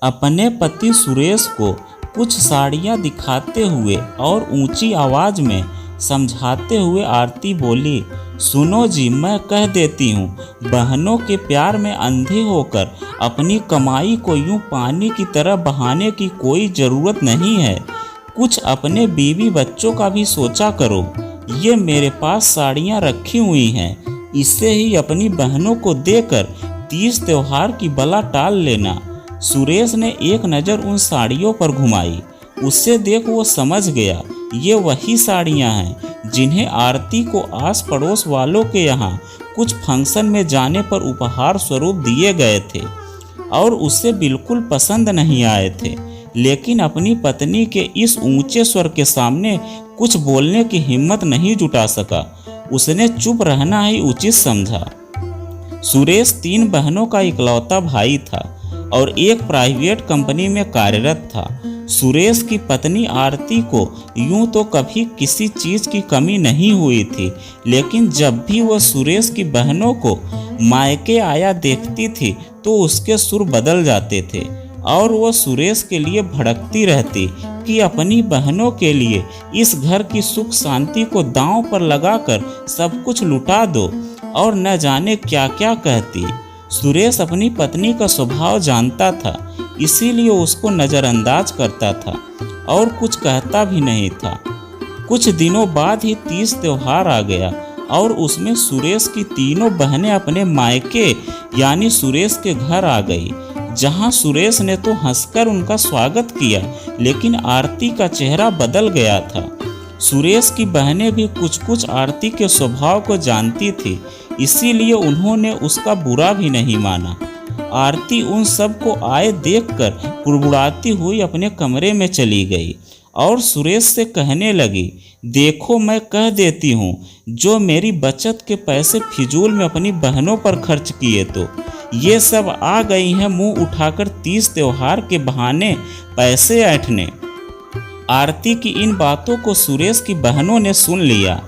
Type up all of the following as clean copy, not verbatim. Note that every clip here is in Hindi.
अपने पति सुरेश को कुछ साड़ियाँ दिखाते हुए और ऊंची आवाज में समझाते हुए आरती बोली, सुनो जी, मैं कह देती हूँ, बहनों के प्यार में अंधे होकर अपनी कमाई को यूं पानी की तरह बहाने की कोई ज़रूरत नहीं है। कुछ अपने बीवी बच्चों का भी सोचा करो। ये मेरे पास साड़ियाँ रखी हुई हैं, इससे ही अपनी बहनों को देकर तीज त्योहार की बला टाल लेना। सुरेश ने एक नज़र उन साड़ियों पर घुमाई। उससे देख वो समझ गया ये वही साड़ियाँ हैं जिन्हें आरती को आस पड़ोस वालों के यहाँ कुछ फंक्शन में जाने पर उपहार स्वरूप दिए गए थे और उसे बिल्कुल पसंद नहीं आए थे। लेकिन अपनी पत्नी के इस ऊंचे स्वर के सामने कुछ बोलने की हिम्मत नहीं जुटा सका। उसने चुप रहना ही उचित समझा। सुरेश 3 बहनों का इकलौता भाई था और एक प्राइवेट कंपनी में कार्यरत था। सुरेश की पत्नी आरती को यूं तो कभी किसी चीज़ की कमी नहीं हुई थी, लेकिन जब भी वह सुरेश की बहनों को मायके आया देखती थी तो उसके सुर बदल जाते थे और वह सुरेश के लिए भड़कती रहती कि अपनी बहनों के लिए इस घर की सुख शांति को दांव पर लगाकर सब कुछ लुटा दो, और न जाने क्या क्या कहती। सुरेश अपनी पत्नी का स्वभाव जानता था, इसीलिए उसको नज़रअंदाज करता था और कुछ कहता भी नहीं था। कुछ दिनों बाद ही तीज त्योहार आ गया और उसमें सुरेश की तीनों बहनें अपने मायके यानी सुरेश के घर आ गई, जहां सुरेश ने तो हंसकर उनका स्वागत किया, लेकिन आरती का चेहरा बदल गया था। सुरेश की बहनें भी कुछ कुछ आरती के स्वभाव को जानती थी, इसीलिए उन्होंने उसका बुरा भी नहीं माना। आरती उन सब को आए देखकर कुड़कुड़ाती हुई अपने कमरे में चली गई और सुरेश से कहने लगी, देखो, मैं कह देती हूँ, जो मेरी बचत के पैसे फिजूल में अपनी बहनों पर खर्च किए तो ये सब आ गई हैं मुंह उठाकर तीज त्योहार के बहाने पैसे ऐंठने। आरती की इन बातों को सुरेश की बहनों ने सुन लिया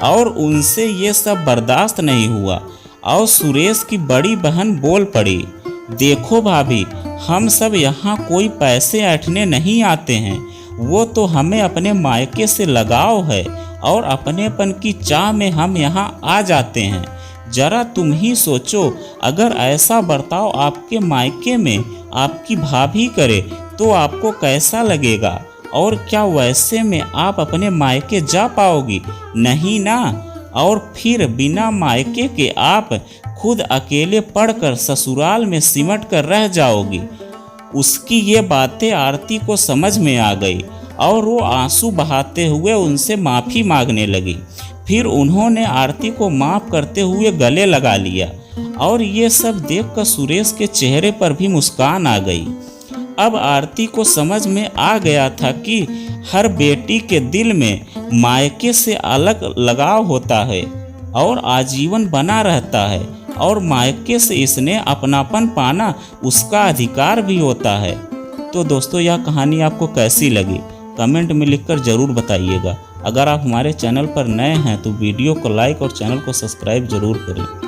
और उनसे ये सब बर्दाश्त नहीं हुआ और सुरेश की बड़ी बहन बोल पड़ी, देखो भाभी, हम सब यहाँ कोई पैसे ऐंठने नहीं आते हैं, वो तो हमें अपने मायके से लगाव है और अपनेपन की चाह में हम यहाँ आ जाते हैं। जरा तुम ही सोचो, अगर ऐसा बर्ताव आपके मायके में आपकी भाभी करे तो आपको कैसा लगेगा, और क्या वैसे में आप अपने मायके जा पाओगी? नहीं ना। और फिर बिना मायके के आप खुद अकेले पढ़कर ससुराल में सिमट कर रह जाओगी। उसकी ये बातें आरती को समझ में आ गई और वो आंसू बहाते हुए उनसे माफ़ी मांगने लगी। फिर उन्होंने आरती को माफ़ करते हुए गले लगा लिया और ये सब देखकर सुरेश के चेहरे पर भी मुस्कान आ गई। अब आरती को समझ में आ गया था कि हर बेटी के दिल में मायके से अलग लगाव होता है और आजीवन बना रहता है, और मायके से इसने अपनापन पाना उसका अधिकार भी होता है। तो दोस्तों, यह कहानी आपको कैसी लगी कमेंट में लिखकर ज़रूर बताइएगा। अगर आप हमारे चैनल पर नए हैं तो वीडियो को लाइक और चैनल को सब्सक्राइब ज़रूर करें।